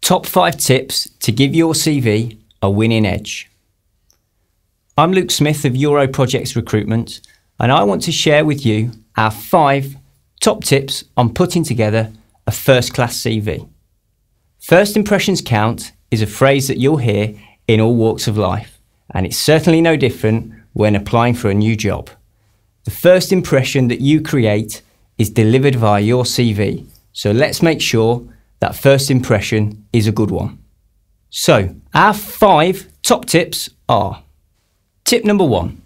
Top 5 tips to give your CV a winning edge. I'm Luke Smith of Euro-Projects Recruitment, and I want to share with you our 5 top tips on putting together a first-class CV. First impressions count is a phrase that you'll hear in all walks of life, and it's certainly no different when applying for a new job. The first impression that you create is delivered via your CV, so let's make sure that first impression is a good one. So, our 5 top tips are: tip number 1,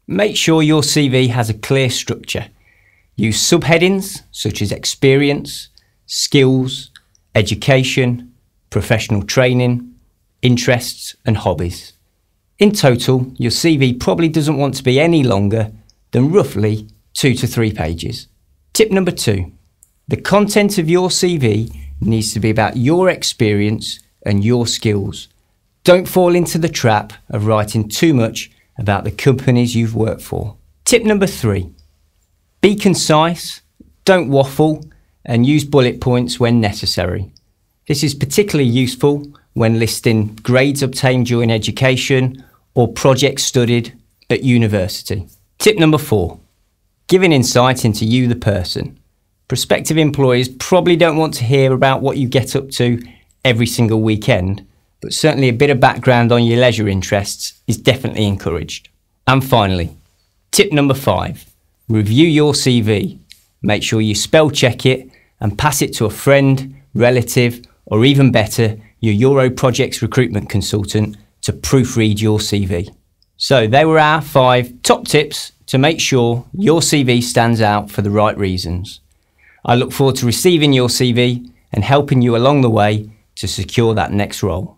make sure your CV has a clear structure. Use subheadings such as experience, skills, education, professional training, interests and hobbies. In total, your CV probably doesn't want to be any longer than roughly 2 to 3 pages. Tip number 2, the content of your CV needs to be about your experience and your skills. Don't fall into the trap of writing too much about the companies you've worked for. Tip number 3, be concise, don't waffle, and use bullet points when necessary. This is particularly useful when listing grades obtained during education or projects studied at university. Tip number 4, give an insight into you, the person. Prospective employers probably don't want to hear about what you get up to every single weekend, but certainly a bit of background on your leisure interests is definitely encouraged. And finally, tip number 5, review your CV. Make sure you spell check it and pass it to a friend, relative, or even better, your Euro-Projects recruitment consultant to proofread your CV. So they were our 5 top tips to make sure your CV stands out for the right reasons. I look forward to receiving your CV and helping you along the way to secure that next role.